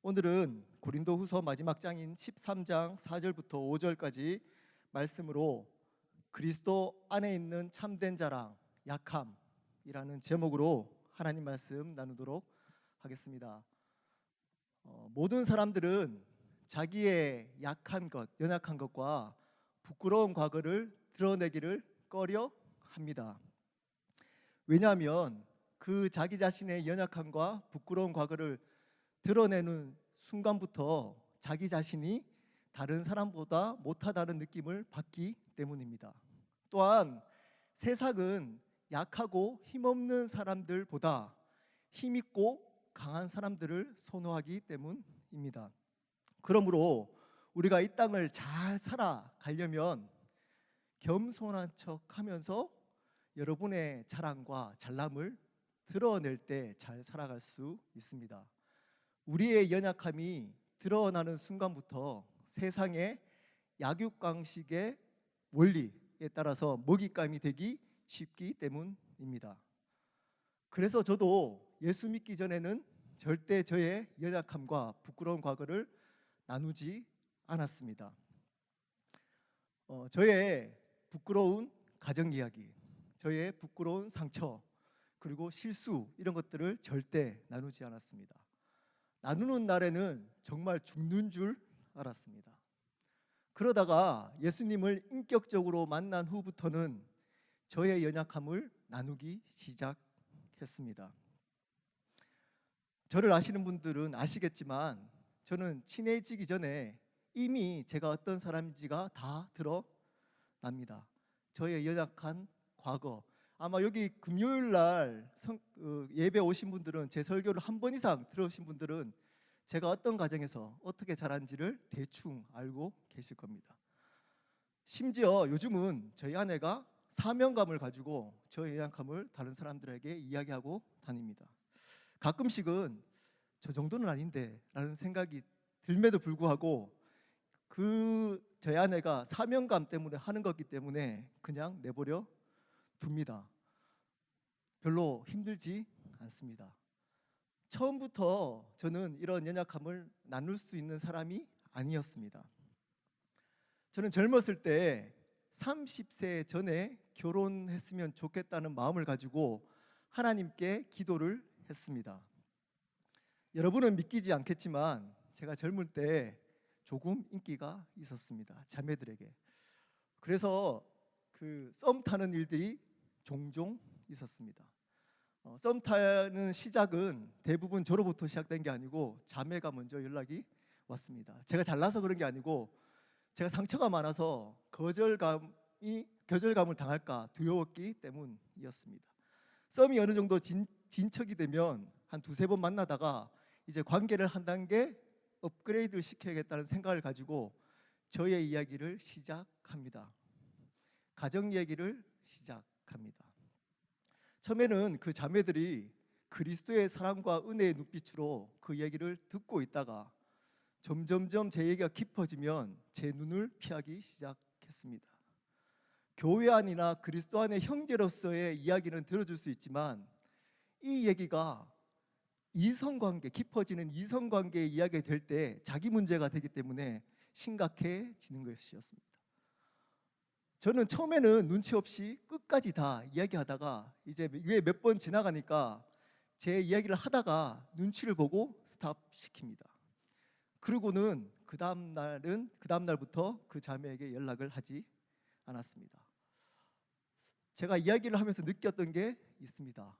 오늘은 고린도후서 마지막 장인 13장 4절부터 5절까지 말씀으로 그리스도 안에 있는 참된 자랑, 약함이라는 제목으로 하나님 말씀 나누도록 하겠습니다. 모든 사람들은 자기의 약한 것, 연약한 것과 부끄러운 과거를 드러내기를 꺼려 합니다. 왜냐하면 그 자기 자신의 연약함과 부끄러운 과거를 드러내는 순간부터 자기 자신이 다른 사람보다 못하다는 느낌을 받기 때문입니다. 또한 세상은 약하고 힘없는 사람들보다 힘있고 강한 사람들을 선호하기 때문입니다. 그러므로 우리가 이 땅을 잘 살아가려면 겸손한 척하면서 여러분의 자랑과 잘남을 드러낼 때 잘 살아갈 수 있습니다. 우리의 연약함이 드러나는 순간부터 세상의 약육강식의 원리에 따라서 먹잇감이 되기 쉽기 때문입니다. 그래서 저도 예수 믿기 전에는 절대 저의 연약함과 부끄러운 과거를 나누지 않았습니다. 저의 부끄러운 가정 이야기, 저의 부끄러운 상처, 그리고 실수 이런 것들을 절대 나누지 않았습니다. 나누는 날에는 정말 죽는 줄 알았습니다. 그러다가 예수님을 인격적으로 만난 후부터는 저의 연약함을 나누기 시작했습니다. 저를 아시는 분들은 아시겠지만 저는 친해지기 전에 이미 제가 어떤 사람인지가 다 드러납니다. 저의 연약한 과거, 아마 여기 금요일 날 예배 오신 분들은 제 설교를 한 번 이상 들으신 분들은 제가 어떤 가정에서 어떻게 자란지를 대충 알고 계실 겁니다. 심지어 요즘은 저희 아내가 사명감을 가지고 저의 연약함을 다른 사람들에게 이야기하고 다닙니다. 가끔씩은 저 정도는 아닌데 라는 생각이 들매도 불구하고 저희 아내가 사명감 때문에 하는 거기 때문에 그냥 내버려 둡니다. 별로 힘들지 않습니다. 처음부터 저는 이런 연약함을 나눌 수 있는 사람이 아니었습니다. 저는 젊었을 때 30세 전에 결혼했으면 좋겠다는 마음을 가지고 하나님께 기도를 했습니다. 여러분은 믿기지 않겠지만 제가 젊을 때 조금 인기가 있었습니다. 자매들에게. 그래서 썸 타는 일들이 종종 있었습니다. 썸 타는 시작은 대부분 저로부터 시작된 게 아니고 자매가 먼저 연락이 왔습니다. 제가 잘나서 그런 게 아니고 제가 상처가 많아서 거절감을 당할까 두려웠기 때문이었습니다. 썸이 어느 정도 진척이 되면 한 두세 번 만나다가 이제 관계를 한 단계 업그레이드를 시켜야겠다는 생각을 가지고 저의 이야기를 시작합니다. 가정 얘기를 시작합니다. 처음에는 그 자매들이 그리스도의 사랑과 은혜의 눈빛으로 그 얘기를 듣고 있다가 점점점 제 얘기가 깊어지면 제 눈을 피하기 시작했습니다. 교회 안이나 그리스도 안의 형제로서의 이야기는 들어줄 수 있지만 이 얘기가 이성관계, 깊어지는 이성관계의 이야기가 될 때 자기 문제가 되기 때문에 심각해지는 것이었습니다. 저는 처음에는 눈치 없이 끝까지 다 이야기하다가 이제 위에 몇 번 지나가니까 제 이야기를 하다가 눈치를 보고 스탑시킵니다. 그러고는 그 다음 날부터 그 자매에게 연락을 하지 않았습니다. 제가 이야기를 하면서 느꼈던 게 있습니다.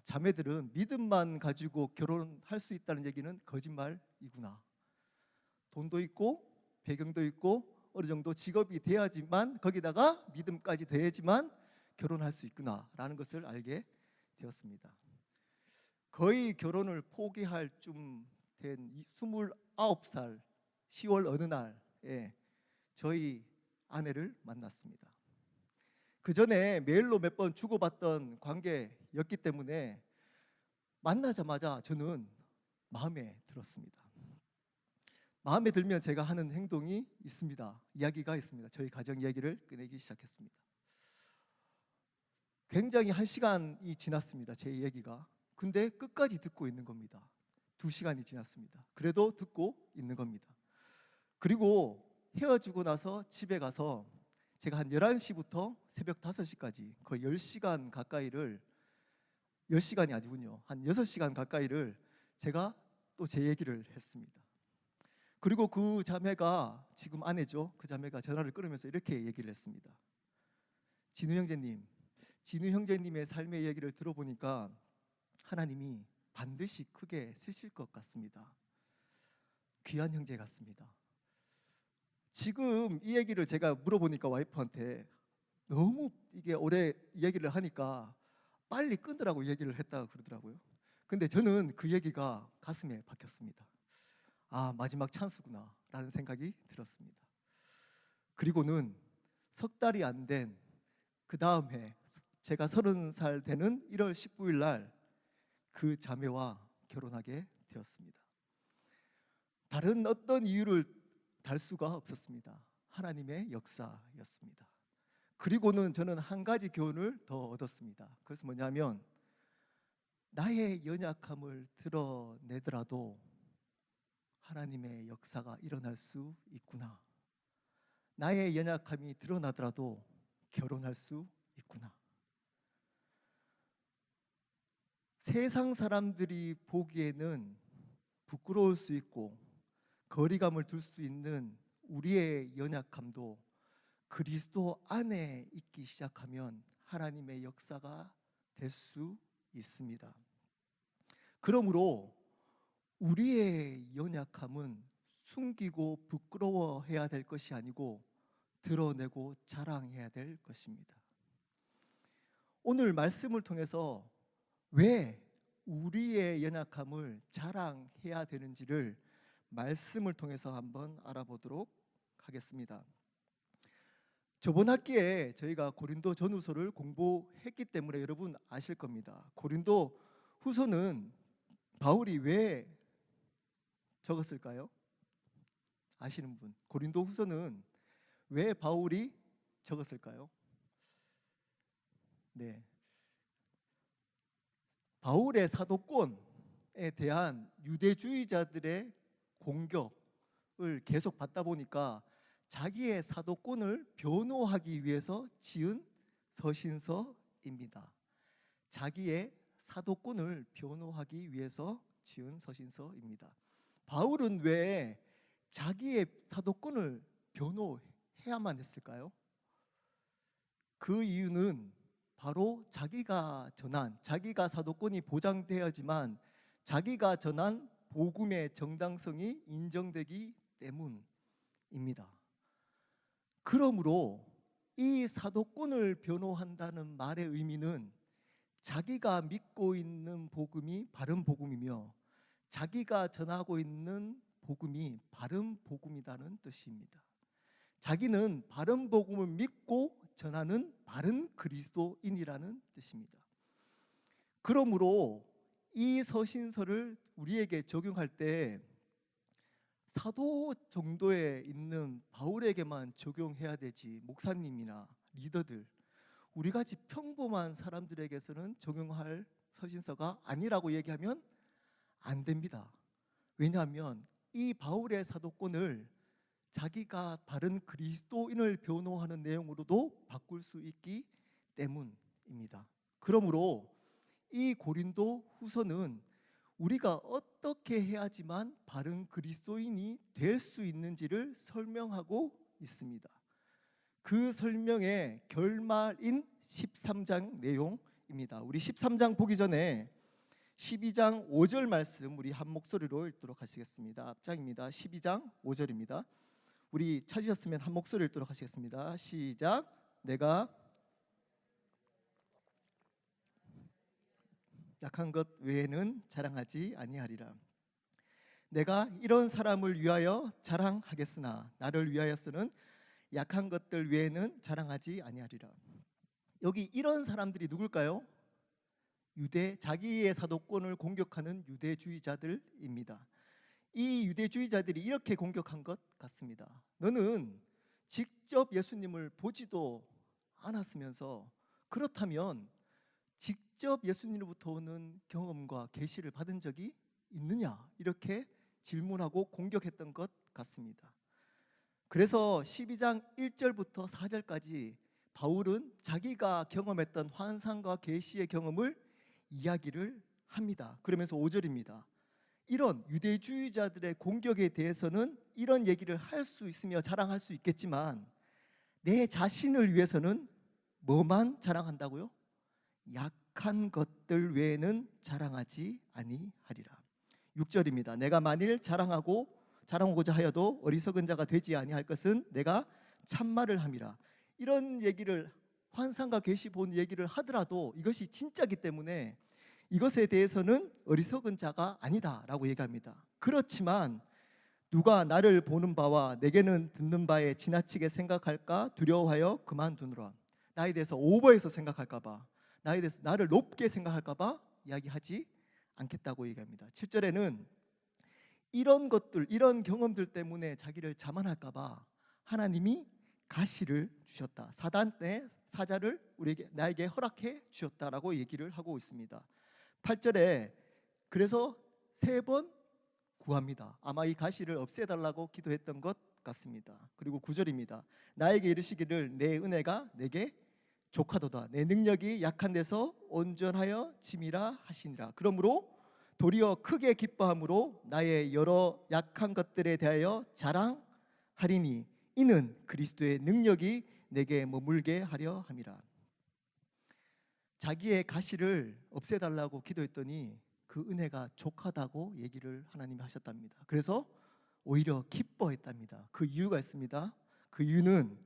자매들은 믿음만 가지고 결혼할 수 있다는 얘기는 거짓말이구나. 돈도 있고 배경도 있고 어느 정도 직업이 돼야지만 거기다가 믿음까지 돼야지만 결혼할 수 있구나라는 것을 알게 되었습니다. 거의 결혼을 포기할 쯤 된 29살 10월 어느 날에 저희 아내를 만났습니다. 그 전에 메일로 몇 번 주고받던 관계였기 때문에 만나자마자 저는 마음에 들었습니다. 마음에 들면 제가 하는 행동이 있습니다. 이야기가 있습니다. 저희 가정 이야기를 꺼내기 시작했습니다. 굉장히 1시간이 지났습니다. 제 이야기가. 근데 끝까지 듣고 있는 겁니다. 2시간이 지났습니다. 그래도 듣고 있는 겁니다. 그리고 헤어지고 나서 집에 가서 제가 한 11시부터 새벽 5시까지 거의 10시간 가까이를, 10시간이 아니군요, 한 6시간 가까이를 제가 또 제 얘기를 했습니다. 그리고 그 자매가, 지금 아내죠, 그 자매가 전화를 끊으면서 이렇게 얘기를 했습니다. 진우 형제님의 삶의 얘기를 들어보니까 하나님이 반드시 크게 쓰실 것 같습니다. 귀한 형제 같습니다. 지금 이 얘기를 제가 물어보니까 와이프한테 너무 이게 오래 얘기를 하니까 빨리 끊으라고 얘기를 했다고 그러더라고요. 근데 저는 그 얘기가 가슴에 박혔습니다. 아, 마지막 찬스구나 라는 생각이 들었습니다. 그리고는 석 달이 안 된 그 다음 해, 제가 30살 되는 1월 19일 날 그 자매와 결혼하게 되었습니다. 다른 어떤 이유를 달 수가 없었습니다. 하나님의 역사였습니다. 그리고는 저는 한 가지 교훈을 더 얻었습니다. 그것은 뭐냐면, 나의 연약함을 드러내더라도 하나님의 역사가 일어날 수 있구나. 나의 연약함이 드러나더라도 결혼할 수 있구나. 세상 사람들이 보기에는 부끄러울 수 있고 거리감을 둘 수 있는 우리의 연약함도 그리스도 안에 있기 시작하면 하나님의 역사가 될 수 있습니다. 그러므로 우리의 연약함은 숨기고 부끄러워해야 될 것이 아니고 드러내고 자랑해야 될 것입니다. 오늘 말씀을 통해서 왜 우리의 연약함을 자랑해야 되는지를 말씀을 통해서 한번 알아보도록 하겠습니다. 저번 학기에 저희가 고린도 전후서를 공부했기 때문에 여러분 아실 겁니다. 고린도 후서는 바울이 왜 적었을까요? 아시는 분? 고린도 후서는 왜 바울이 적었을까요? 네. 바울의 사도권에 대한 유대주의자들의 공격을 계속 받다 보니까 자기의 사도권을 변호하기 위해서 지은 서신서입니다. 자기의 사도권을 변호하기 위해서 지은 서신서입니다. 바울은 왜 자기의 사도권을 변호해야만 했을까요? 그 이유는 바로 자기가 사도권이 보장되어야지만 자기가 전한 복음의 정당성이 인정되기 때문입니다. 그러므로 이 사도권을 변호한다는 말의 의미는 자기가 믿고 있는 복음이 바른 복음이며 자기가 전하고 있는 복음이 바른 복음이라는 뜻입니다. 자기는 바른 복음을 믿고 전하는 바른 그리스도인이라는 뜻입니다. 그러므로 이 서신서를 우리에게 적용할 때 사도 정도에 있는 바울에게만 적용해야 되지, 목사님이나 리더들, 우리같이 평범한 사람들에게서는 적용할 서신서가 아니라고 얘기하면 안 됩니다. 왜냐하면 이 바울의 사도권을 자기가 바른 그리스도인을 변호하는 내용으로도 바꿀 수 있기 때문입니다. 그러므로 이 고린도 후서는 우리가 어떻게 해야지만 바른 그리스도인이 될 수 있는지를 설명하고 있습니다. 그 설명의 결말인 13장 내용입니다. 우리 13장 보기 전에 12장 5절 말씀 우리 한 목소리로 읽도록 하시겠습니다. 앞장입니다. 12장 5절입니다. 우리 찾으셨으면 한 목소리 읽도록 하시겠습니다. 시작. 내가 약한 것 외에는 자랑하지 아니하리라. 내가 이런 사람을 위하여 자랑하겠으나 나를 위하여서는 약한 것들 외에는 자랑하지 아니하리라. 여기 이런 사람들이 누굴까요? 자기의 사도권을 공격하는 유대주의자들입니다. 이 유대주의자들이 이렇게 공격한 것 같습니다. 너는 직접 예수님을 보지도 않았으면서, 그렇다면 직접 예수님으로부터 오는 경험과 계시를 받은 적이 있느냐? 이렇게 질문하고 공격했던 것 같습니다. 그래서 12장 1절부터 4절까지 바울은 자기가 경험했던 환상과 계시의 경험을 이야기를 합니다. 그러면서 5절입니다. 이런 유대주의자들의 공격에 대해서는 이런 얘기를 할 수 있으며 자랑할 수 있겠지만 내 자신을 위해서는 뭐만 자랑한다고요? 약한 것들 외에는 자랑하지 아니하리라. 6절입니다. 내가 만일 자랑하고자 하여도 어리석은 자가 되지 아니할 것은 내가 참말을 함이라. 이런 얘기를 환상과 계시 본 얘기를 하더라도 이것이 진짜기 때문에 이것에 대해서는 어리석은 자가 아니다라고 얘기합니다. 그렇지만 누가 나를 보는 바와 내게는 듣는 바에 지나치게 생각할까 두려워하여 그만두노라. 나에 대해서 오버해서 생각할까 봐, 나에 대해서 나를 높게 생각할까 봐 이야기하지 않겠다고 얘기합니다. 7절에는 이런 것들, 이런 경험들 때문에 자기를 자만할까 봐 하나님이 가시를 주셨다. 사단의 사자를 나에게 허락해 주셨다라고 얘기를 하고 있습니다. 8절에 그래서 3번 구합니다. 아마 이 가시를 없애달라고 기도했던 것 같습니다. 그리고 9절입니다. 나에게 이르시기를 내 은혜가 내게 족하도다. 내 능력이 약한 데서 온전하여 짐이라 하시니라. 그러므로 도리어 크게 기뻐함으로 나의 여러 약한 것들에 대하여 자랑하리니 이는 그리스도의 능력이 내게 머물게 하려 함이라. 자기의 가시를 없애달라고 기도했더니 그 은혜가 족하다고 얘기를 하나님이 하셨답니다. 그래서 오히려 기뻐했답니다. 그 이유가 있습니다. 그 이유는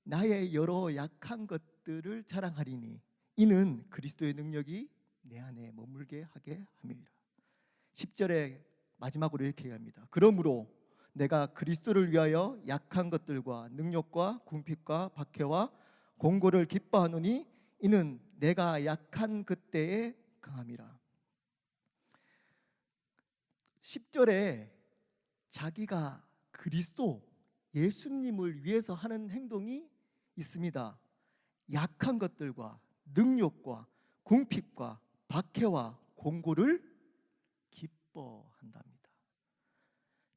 나의 여러 약한 것들을 자랑하리니 이는 그리스도의 능력이 내 안에 머물게 하게 함이라. 10절에 마지막으로 이렇게 얘기합니다. 그러므로 내가 그리스도를 위하여 약한 것들과 능력과 궁핍과 박해와 공고를 기뻐하노니 이는 내가 약한 그때에 강함이라. 10절에 자기가 그리스도 예수님을 위해서 하는 행동이 있습니다. 약한 것들과 능력과 궁핍과 박해와 공고를 기뻐한답니다.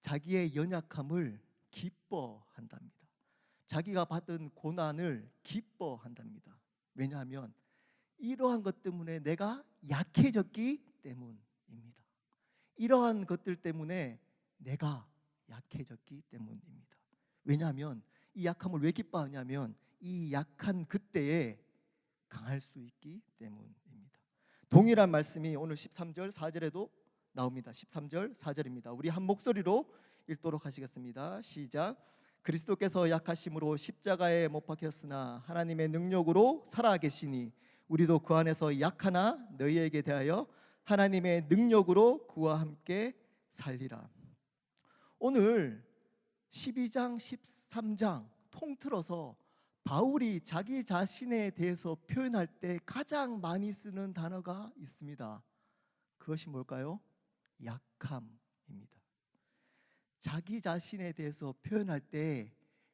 자기의 연약함을 기뻐한답니다. 자기가 받은 고난을 기뻐한답니다. 왜냐하면 이러한 것 때문에 내가 약해졌기 때문입니다. 이러한 것들 때문에 내가 약해졌기 때문입니다. 왜냐하면 이 약함을 왜 기뻐하냐면 이 약한 그때에 강할 수 있기 때문입니다. 동일한 말씀이 오늘 13절 4절에도 나옵니다. 13절 4절입니다. 우리 한 목소리로 읽도록 하시겠습니다. 시작. 그리스도께서 약하심으로 십자가에 못 박혔으나 하나님의 능력으로 살아계시니 우리도 그 안에서 약하나 너희에게 대하여 하나님의 능력으로 그와 함께 살리라. 오늘 12장 13장 통틀어서 바울이 자기 자신에 대해서 표현할 때 가장 많이 쓰는 단어가 있습니다. 그것이 뭘까요? 약함입니다. 자기 자신에 대해서 표현할 때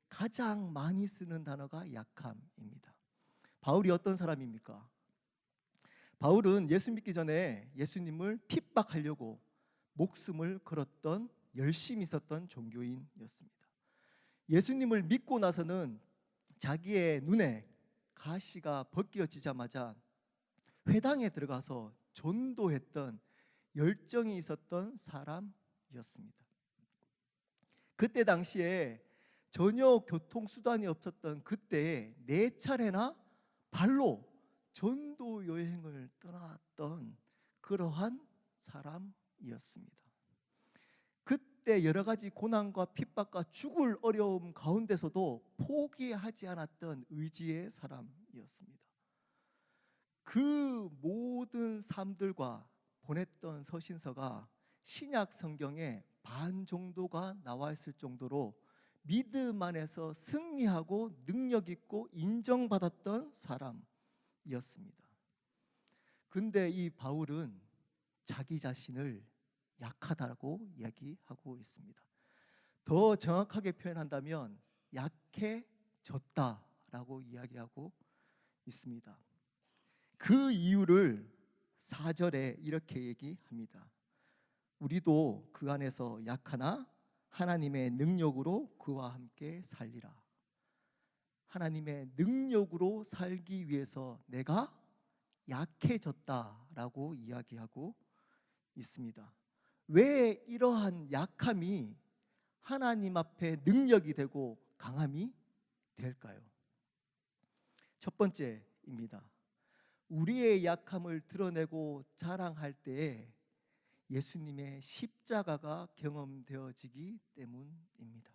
가장 많이 쓰는 단어가 약함입니다. 바울이 어떤 사람입니까? 바울은 예수 믿기 전에 예수님을 핍박하려고 목숨을 걸었던, 열심히 있었던 종교인이었습니다. 예수님을 믿고 나서는 자기의 눈에 가시가 벗겨지자마자 회당에 들어가서 전도했던 열정이 있었던 사람이었습니다. 그때 당시에 전혀 교통수단이 없었던 그때에 4차례나 발로 전도 여행을 떠났던 그러한 사람이었습니다. 그때 여러 가지 고난과 핍박과 죽을 어려움 가운데서도 포기하지 않았던 의지의 사람이었습니다. 그 모든 삶들과 보냈던 서신서가 신약 성경에 반 정도가 나와 있을 정도로 믿음 안에서 승리하고 능력 있고 인정받았던 사람이었습니다. 근데 이 바울은 자기 자신을 약하다고 이야기하고 있습니다. 더 정확하게 표현한다면 약해졌다라고 이야기하고 있습니다. 그 이유를 4절에 이렇게 얘기합니다. 우리도 그 안에서 약하나 하나님의 능력으로 그와 함께 살리라. 하나님의 능력으로 살기 위해서 내가 약해졌다라고 이야기하고 있습니다. 왜 이러한 약함이 하나님 앞에 능력이 되고 강함이 될까요? 첫 번째입니다. 우리의 약함을 드러내고 자랑할 때에 예수님의 십자가가 경험되어지기 때문입니다.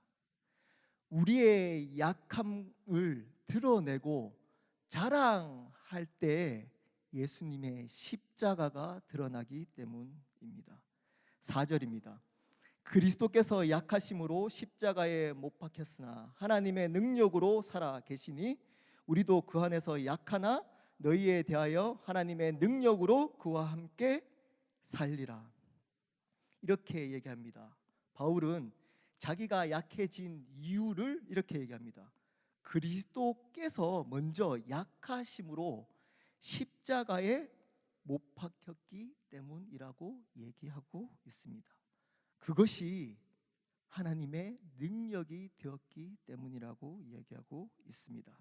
우리의 약함을 드러내고 자랑할 때 예수님의 십자가가 드러나기 때문입니다. 4절입니다. 그리스도께서 약하심으로 십자가에 못 박혔으나 하나님의 능력으로 살아 계시니 우리도 그 안에서 약하나 너희에 대하여 하나님의 능력으로 그와 함께 살리라. 이렇게 얘기합니다. 바울은 자기가 약해진 이유를 이렇게 얘기합니다. 그리스도께서 먼저 약하심으로 십자가에 못 박혔기 때문이라고 얘기하고 있습니다. 그것이 하나님의 능력이 되었기 때문이라고 얘기하고 있습니다.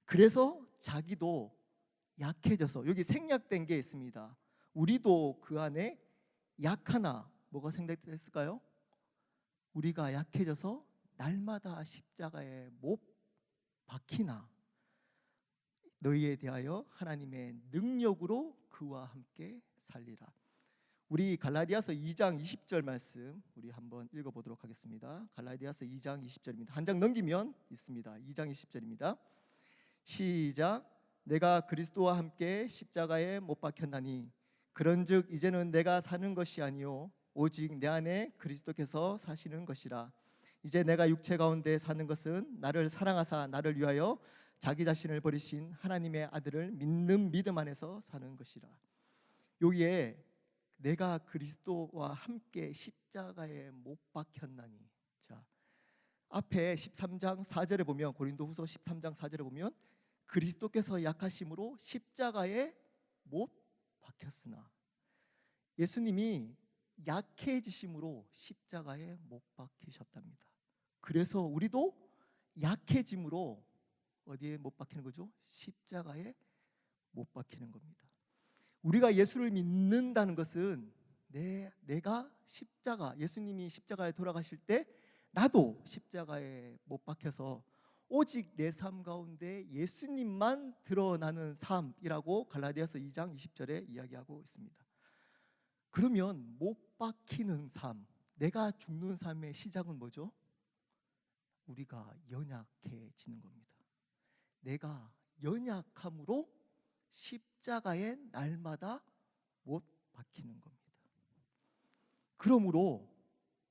그래서 자기도 약해져서, 여기 생략된 게 있습니다. 우리도 그 안에 약하나, 뭐가 생략됐을까요? 우리가 약해져서 날마다 십자가에 못 박히나 너희에 대하여 하나님의 능력으로 그와 함께 살리라. 우리 갈라디아서 2장 20절 말씀 우리 한번 읽어보도록 하겠습니다. 갈라디아서 2장 20절입니다. 한 장 넘기면 있습니다. 2장 20절입니다. 시작. 내가 그리스도와 함께 십자가에 못 박혔나니 그런즉 이제는 내가 사는 것이 아니요 오직 내 안에 그리스도께서 사시는 것이라. 이제 내가 육체 가운데 사는 것은 나를 사랑하사 나를 위하여 자기 자신을 버리신 하나님의 아들을 믿는 믿음 안에서 사는 것이라. 여기에 내가 그리스도와 함께 십자가에 못 박혔나니, 자, 앞에 13장 4절에 보면, 고린도후서 13장 4절에 보면 그리스도께서 약하심으로 십자가에 못 박혔으나, 예수님이 약해지심으로 십자가에 못 박히셨답니다. 그래서 우리도 약해짐으로 어디에 못 박히는 거죠? 십자가에 못 박히는 겁니다. 우리가 예수를 믿는다는 것은 내가 십자가, 예수님이 십자가에 돌아가실 때 나도 십자가에 못 박혀서 오직 내 삶 가운데 예수님만 드러나는 삶이라고 갈라디아서 2장 20절에 이야기하고 있습니다. 그러면 못 박히는 삶, 내가 죽는 삶의 시작은 뭐죠? 우리가 연약해지는 겁니다. 내가 연약함으로 십자가에 날마다 못 박히는 겁니다. 그러므로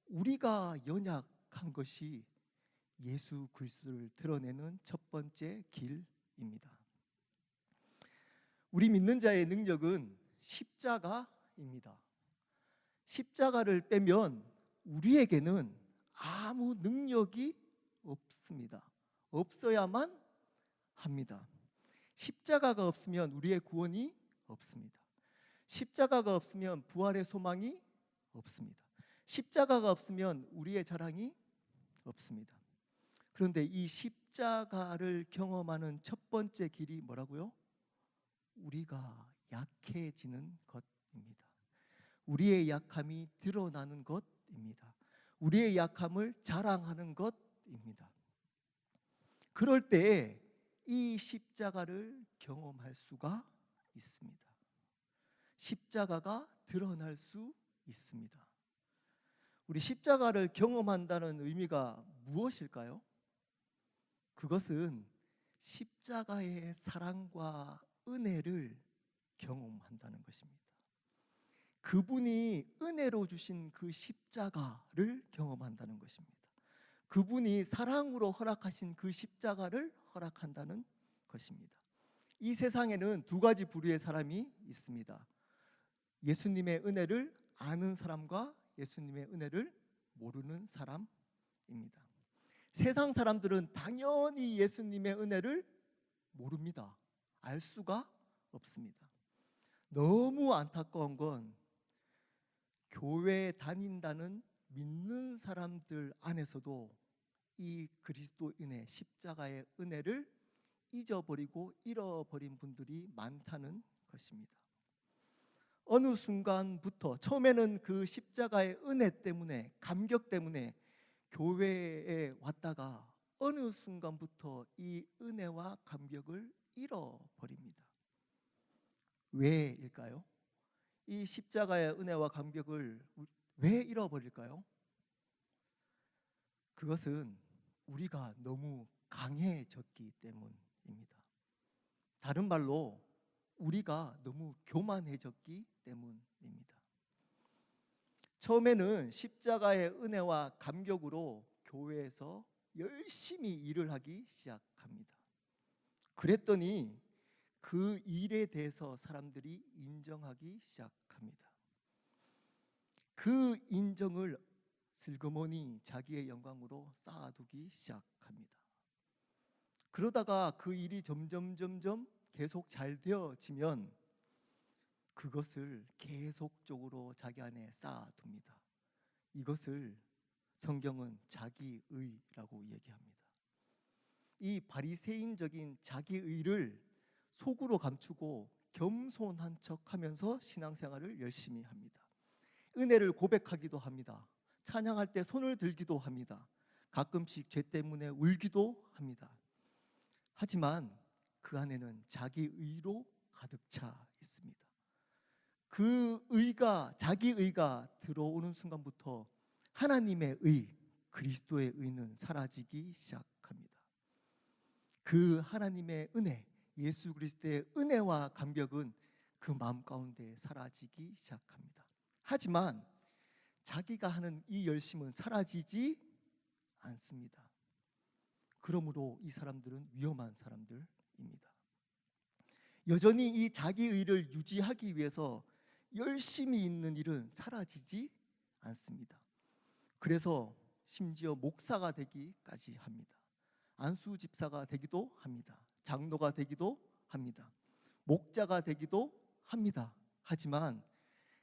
우리가 연약한 것이 예수 그리스도를 드러내는 첫 번째 길입니다. 우리 믿는 자의 능력은 십자가입니다. 십자가를 빼면 우리에게는 아무 능력이 없습니다. 없어야만 합니다. 십자가가 없으면 우리의 구원이 없습니다. 십자가가 없으면 부활의 소망이 없습니다. 십자가가 없으면 우리의 자랑이 없습니다. 그런데 이 십자가를 경험하는 첫 번째 길이 뭐라고요? 우리가 약해지는 것입니다. 우리의 약함이 드러나는 것입니다. 우리의 약함을 자랑하는 것입니다. 그럴 때 이 십자가를 경험할 수가 있습니다. 십자가가 드러날 수 있습니다. 우리 십자가를 경험한다는 의미가 무엇일까요? 그것은 십자가의 사랑과 은혜를 경험한다는 것입니다. 그분이 은혜로 주신 그 십자가를 경험한다는 것입니다. 그분이 사랑으로 허락하신 그 십자가를 허락한다는 것입니다. 이 세상에는 두 가지 부류의 사람이 있습니다. 예수님의 은혜를 아는 사람과 예수님의 은혜를 모르는 사람입니다. 세상 사람들은 당연히 예수님의 은혜를 모릅니다. 알 수가 없습니다. 너무 안타까운 건 교회 다닌다는 믿는 사람들 안에서도 이 그리스도인의 십자가의 은혜를 잊어버리고 잃어버린 분들이 많다는 것입니다. 어느 순간부터 처음에는 그 십자가의 은혜 때문에, 감격 때문에 교회에 왔다가 어느 순간부터 이 은혜와 감격을 잃어버립니다. 왜일까요? 이 십자가의 은혜와 감격을 왜 잃어버릴까요? 그것은 우리가 너무 강해졌기 때문입니다. 다른 말로 우리가 너무 교만해졌기 때문입니다. 처음에는 십자가의 은혜와 감격으로 교회에서 열심히 일을 하기 시작합니다. 그랬더니 그 일에 대해서 사람들이 인정하기 시작합니다. 그 인정을 슬그머니 자기의 영광으로 쌓아두기 시작합니다. 그러다가 그 일이 점점 계속 잘 되어지면 그것을 계속적으로 자기 안에 쌓아둡니다. 이것을 성경은 자기의라고 얘기합니다. 이 바리새인적인 자기의를 속으로 감추고 겸손한 척하면서 신앙생활을 열심히 합니다. 은혜를 고백하기도 합니다. 찬양할 때 손을 들기도 합니다. 가끔씩 죄 때문에 울기도 합니다. 하지만 그 안에는 자기의로 가득 차 있습니다. 그 의가, 자기의가 들어오는 순간부터 하나님의 의, 그리스도의 의는 사라지기 시작합니다. 그 하나님의 은혜, 예수 그리스도의 은혜와 감격은 그 마음 가운데 사라지기 시작합니다. 하지만 자기가 하는 이 열심은 사라지지 않습니다. 그러므로 이 사람들은 위험한 사람들입니다. 여전히 이 자기의를 유지하기 위해서 열심히 있는 일은 사라지지 않습니다. 그래서 심지어 목사가 되기까지 합니다. 안수 집사가 되기도 합니다. 장로가 되기도 합니다. 목자가 되기도 합니다. 하지만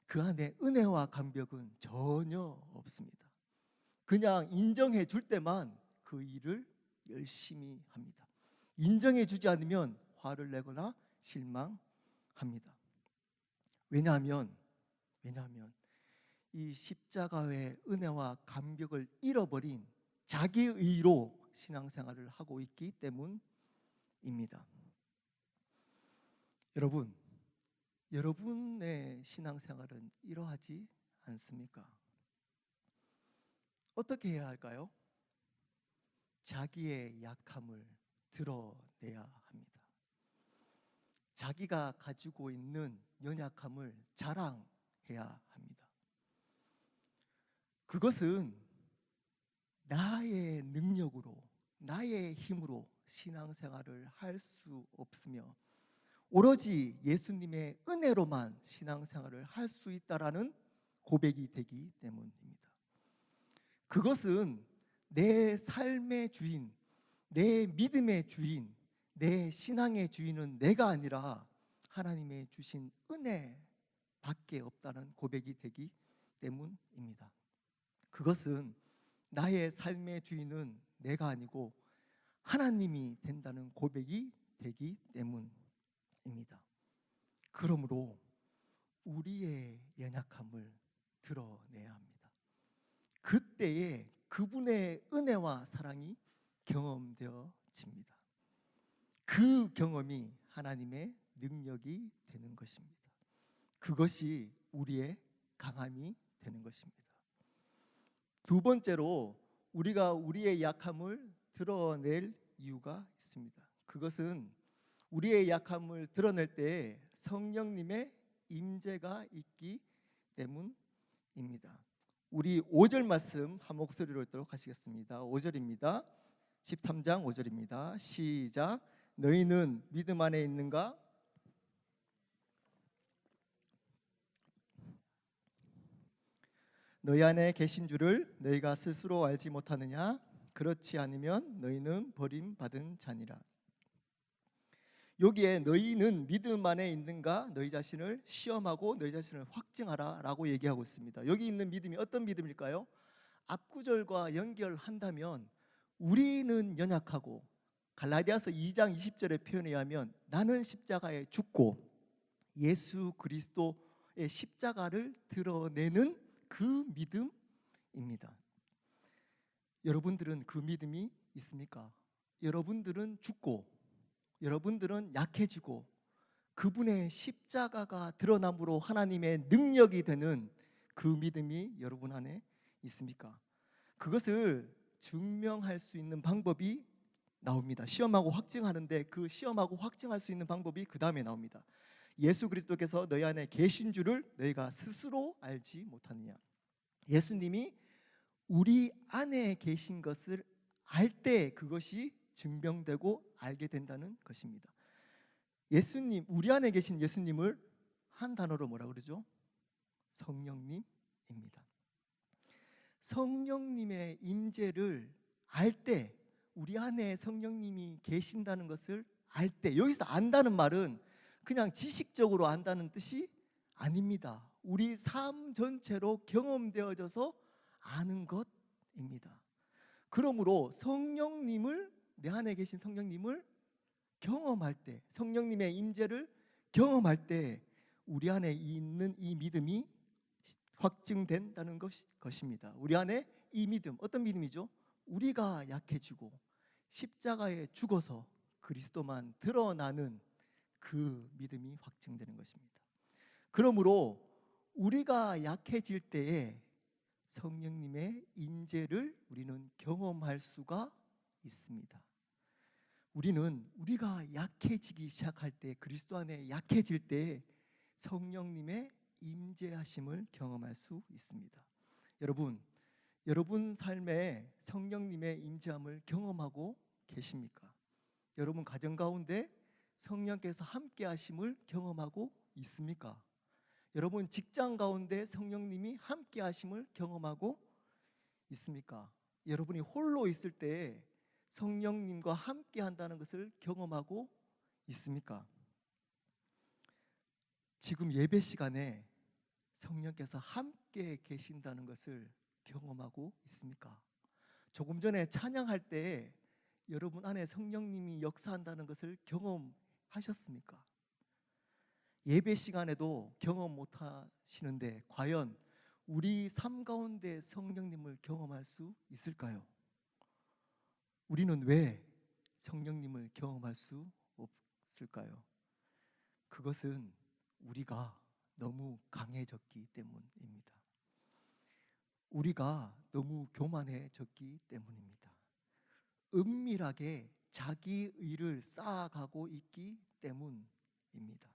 그 안에 은혜와 감격은 전혀 없습니다. 그냥 인정해 줄 때만 그 일을 열심히 합니다. 인정해 주지 않으면 화를 내거나 실망합니다. 왜냐하면 이 십자가의 은혜와 감격을 잃어버린 자기의로 신앙생활을 하고 있기 때문입니다. 여러분의 신앙생활은 이러하지 않습니까? 어떻게 해야 할까요? 자기의 약함을 드러내야 합니다. 자기가 가지고 있는 연약함을 자랑해야 합니다. 그것은 나의 능력으로, 나의 힘으로 신앙생활을 할 수 없으며 오로지 예수님의 은혜로만 신앙생활을 할 수 있다라는 고백이 되기 때문입니다. 그것은 내 삶의 주인, 내 믿음의 주인, 내 신앙의 주인은 내가 아니라 하나님의 주신 은혜밖에 없다는 고백이 되기 때문입니다. 그것은 나의 삶의 주인은 내가 아니고 하나님이 된다는 고백이 되기 때문입니다. 그러므로 우리의 연약함을 드러내야 합니다. 그때에 그분의 은혜와 사랑이 경험되어집니다. 그 경험이 하나님의 능력이 되는 것입니다. 그것이 우리의 강함이 되는 것입니다. 두 번째로 우리가 우리의 약함을 드러낼 이유가 있습니다. 그것은 우리의 약함을 드러낼 때 성령님의 임재가 있기 때문입니다. 우리 5절 말씀 한 목소리로 읽도록 하시겠습니다. 5절입니다. 13장 5절입니다. 시작. 너희는 믿음 안에 있는가? 너희 안에 계신 줄을 너희가 스스로 알지 못하느냐? 그렇지 않으면 너희는 버림받은 자니라. 여기에 너희는 믿음 안에 있는가 너희 자신을 시험하고 너희 자신을 확증하라 라고 얘기하고 있습니다. 여기 있는 믿음이 어떤 믿음일까요? 앞구절과 연결한다면 우리는 연약하고 갈라디아서 2장 20절의 표현에 의하면 나는 십자가에 죽고 예수 그리스도의 십자가를 드러내는 그 믿음입니다. 여러분들은 그 믿음이 있습니까? 여러분들은 죽고 여러분들은 약해지고 그분의 십자가가 드러남으로 하나님의 능력이 되는 그 믿음이 여러분 안에 있습니까? 그것을 증명할 수 있는 방법이 나옵니다. 시험하고 확증하는데 그 시험하고 확증할 수 있는 방법이 그 다음에 나옵니다. 예수 그리스도께서 너희 안에 계신 줄을 너희가 스스로 알지 못하느냐. 예수님이 우리 안에 계신 것을 알 때 그것이 증명되고 알게 된다는 것입니다. 예수님, 우리 안에 계신 예수님을 한 단어로 뭐라 그러죠? 성령님입니다. 성령님의 임재를 알 때, 우리 안에 성령님이 계신다는 것을 알 때, 여기서 안다는 말은 그냥 지식적으로 안다는 뜻이 아닙니다. 우리 삶 전체로 경험되어져서 아는 것입니다. 그러므로 성령님을, 내 안에 계신 성령님을 경험할 때, 성령님의 임재를 경험할 때 우리 안에 있는 이 믿음이 확증된다는 것입니다. 우리 안에 이 믿음, 어떤 믿음이죠? 우리가 약해지고 십자가에 죽어서 그리스도만 드러나는 그 믿음이 확증되는 것입니다. 그러므로 우리가 약해질 때에 성령님의 임재를 우리는 경험할 수가 있습니다. 우리는 우리가 약해지기 시작할 때, 그리스도 안에 약해질 때 성령님의 임재하심을 경험할 수 있습니다. 여러분 삶에 성령님의 임재함을 경험하고 계십니까? 여러분 가정 가운데 성령께서 함께 하심을 경험하고 있습니까? 여러분 직장 가운데 성령님이 함께 하심을 경험하고 있습니까? 여러분이 홀로 있을 때 성령님과 함께 한다는 것을 경험하고 있습니까? 지금 예배 시간에 성령께서 함께 계신다는 것을 경험하고 있습니까? 조금 전에 찬양할 때 여러분 안에 성령님이 역사한다는 것을 경험하셨습니까? 예배 시간에도 경험 못 하시는데 과연 우리 삶 가운데 성령님을 경험할 수 있을까요? 우리는 왜 성령님을 경험할 수 없을까요? 그것은 우리가 너무 강해졌기 때문입니다. 우리가 너무 교만해졌기 때문입니다. 은밀하게 자기 의를 쌓아가고 있기 때문입니다.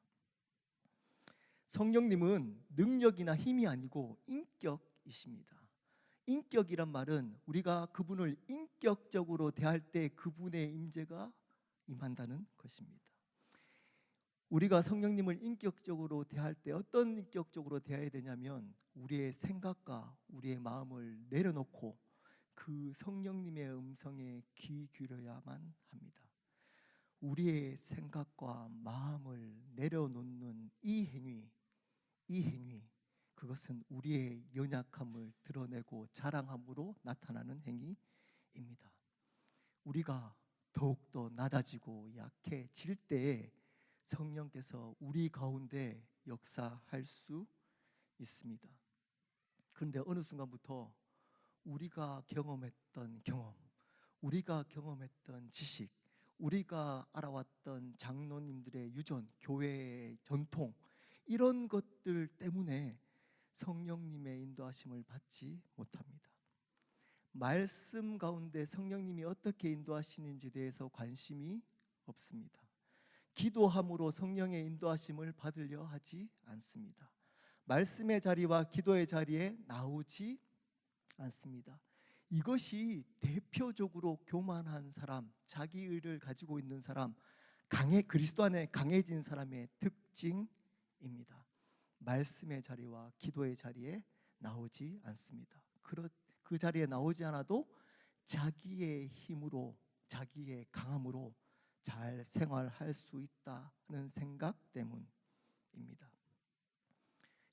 성령님은 능력이나 힘이 아니고 인격이십니다. 인격이란 말은 우리가 그분을 인격적으로 대할 때 그분의 임재가 임한다는 것입니다. 우리가 성령님을 인격적으로 대할 때 어떤 인격적으로 대해야 되냐면 우리의 생각과 우리의 마음을 내려놓고 그 성령님의 음성에 귀 기울여야만 합니다. 우리의 생각과 마음을 내려놓는 이 행위, 그것은 우리의 연약함을 드러내고 자랑함으로 나타나는 행위입니다. 우리가 더욱더 낮아지고 약해질 때에 성령께서 우리 가운데 역사할 수 있습니다. 그런데 어느 순간부터 우리가 경험했던 경험, 우리가 경험했던 지식, 우리가 알아왔던 장로님들의 유전, 교회의 전통, 이런 것들 때문에 성령님의 인도하심을 받지 못합니다. 말씀 가운데 성령님이 어떻게 인도하시는지에 대해서 관심이 없습니다. 기도함으로 성령의 인도하심을 받으려 하지 않습니다. 말씀의 자리와 기도의 자리에 나오지 않습니다. 이것이 대표적으로 교만한 사람, 자기의를 가지고 있는 사람, 그리스도 안에 강해진 사람의 특징입니다. 말씀의 자리와 기도의 자리에 나오지 않습니다. 그 자리에 나오지 않아도 자기의 힘으로, 자기의 강함으로 잘 생활할 수 있다는 생각 때문입니다.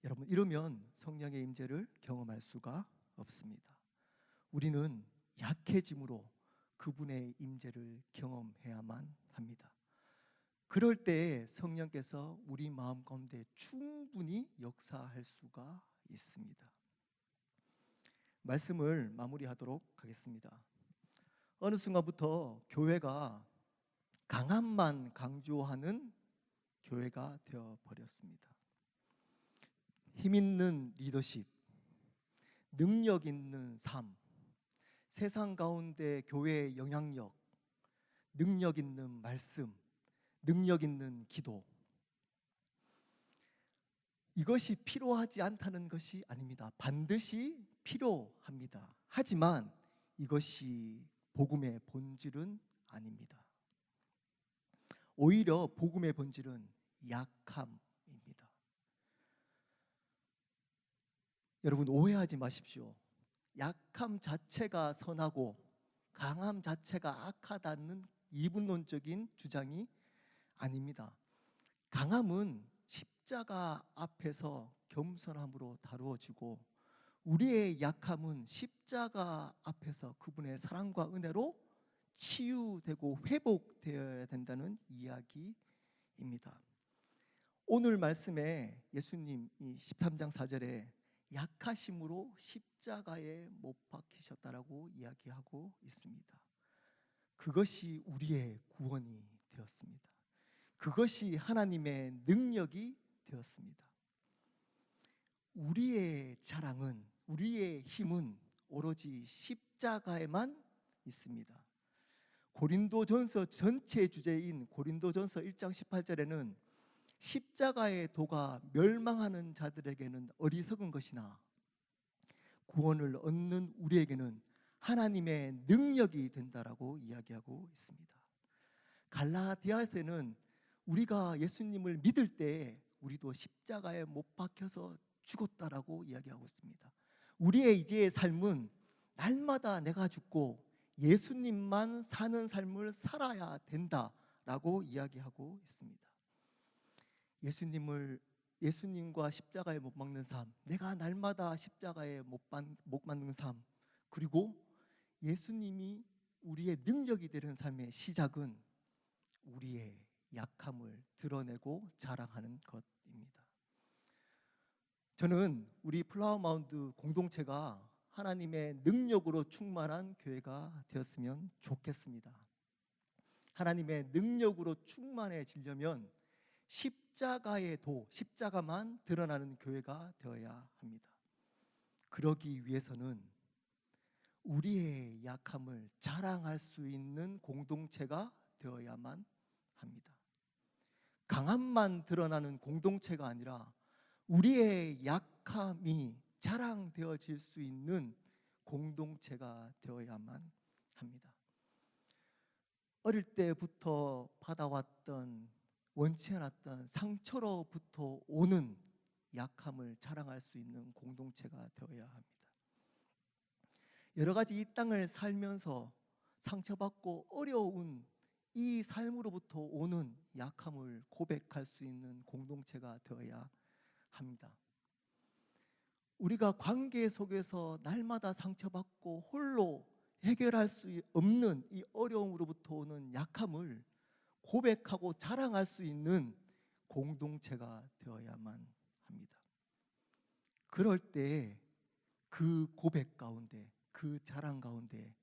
여러분, 이러면 성령의 임재를 경험할 수가 없습니다. 우리는 약해짐으로 그분의 임재를 경험해야만 합니다. 그럴 때 성령께서 우리 마음 가운데 충분히 역사할 수가 있습니다. 말씀을 마무리하도록 하겠습니다. 어느 순간부터 교회가 강함만 강조하는 교회가 되어버렸습니다. 힘 있는 리더십, 능력 있는 삶, 세상 가운데 교회의 영향력, 능력 있는 말씀, 능력 있는 기도, 이것이 필요하지 않다는 것이 아닙니다. 반드시 필요합니다. 하지만 이것이 복음의 본질은 아닙니다. 오히려 복음의 본질은 약함입니다. 여러분, 오해하지 마십시오. 약함 자체가 선하고 강함 자체가 악하다는 이분론적인 주장이 아닙니다. 강함은 십자가 앞에서 겸손함으로 다루어지고, 우리의 약함은 십자가 앞에서 그분의 사랑과 은혜로 치유되고 회복되어야 된다는 이야기입니다. 오늘 말씀에 예수님이 13장 4절에 약하심으로 십자가에 못 박히셨다라고 이야기하고 있습니다. 그것이 우리의 구원이 되었습니다. 그것이 하나님의 능력이 되었습니다. 우리의 자랑은, 우리의 힘은 오로지 십자가에만 있습니다. 고린도전서 전체 주제인 고린도전서 1장 18절에는 십자가의 도가 멸망하는 자들에게는 어리석은 것이나 구원을 얻는 우리에게는 하나님의 능력이 된다라고 이야기하고 있습니다. 갈라디아서에는 우리가 예수님을 믿을 때 우리도 십자가에 못 박혀서 죽었다라고 이야기하고 있습니다. 우리의 이제의 삶은 날마다 내가 죽고 예수님만 사는 삶을 살아야 된다라고 이야기하고 있습니다. 예수님과 십자가에 못 박는 삶, 내가 날마다 십자가에 못 박는 삶, 그리고 예수님이 우리의 능력이 되는 삶의 시작은 우리의 약함을 드러내고 자랑하는 것입니다. 저는 우리 플라워 마운드 공동체가 하나님의 능력으로 충만한 교회가 되었으면 좋겠습니다. 하나님의 능력으로 충만해지려면 십자가의 도, 십자가만 드러나는 교회가 되어야 합니다. 그러기 위해서는 우리의 약함을 자랑할 수 있는 공동체가 되어야만 합니다. 강함만 드러나는 공동체가 아니라 우리의 약함이 자랑되어질 수 있는 공동체가 되어야만 합니다. 어릴 때부터 받아왔던, 원치 않았던 상처로부터 오는 약함을 자랑할 수 있는 공동체가 되어야 합니다. 여러 가지 이 땅을 살면서 상처받고 어려운 이 삶으로부터 오는 약함을 고백할 수 있는 공동체가 되어야 합니다. 우리가 관계 속에서 날마다 상처받고 홀로 해결할 수 없는 이 어려움으로부터 오는 약함을 고백하고 자랑할 수 있는 공동체가 되어야만 합니다. 그럴 때 그 고백 가운데, 그 자랑 가운데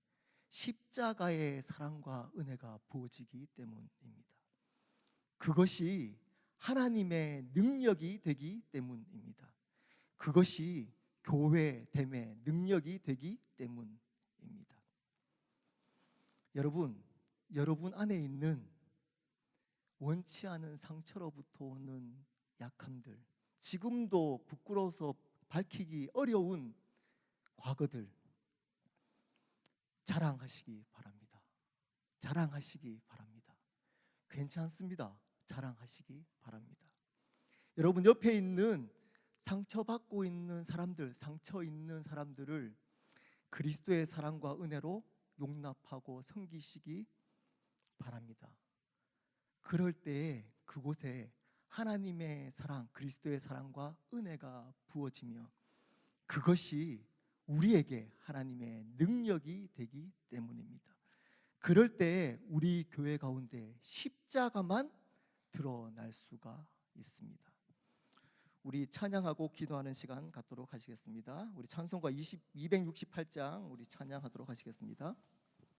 십자가의 사랑과 은혜가 부어지기 때문입니다. 그것이 하나님의 능력이 되기 때문입니다. 그것이 교회됨의 능력이 되기 때문입니다. 여러분 안에 있는 원치 않은 상처로부터 오는 약함들, 지금도 부끄러워서 밝히기 어려운 과거들, 자랑하시기 바랍니다. 자랑하시기 바랍니다. 괜찮습니다. 자랑하시기 바랍니다. 여러분 옆에 있는 상처받고 있는 사람들, 상처 있는 사람들을 그리스도의 사랑과 은혜로 용납하고 섬기시기 바랍니다. 그럴 때 그곳에 하나님의 사랑, 그리스도의 사랑과 은혜가 부어지며 그것이 우리에게 하나님의 능력이 되기 때문입니다. 그럴 때 우리 교회 가운데 십자가만 드러날 수가 있습니다. 우리 찬양하고 기도하는 시간 갖도록 하시겠습니다. 우리 찬송가 268장 우리 찬양하도록 하시겠습니다.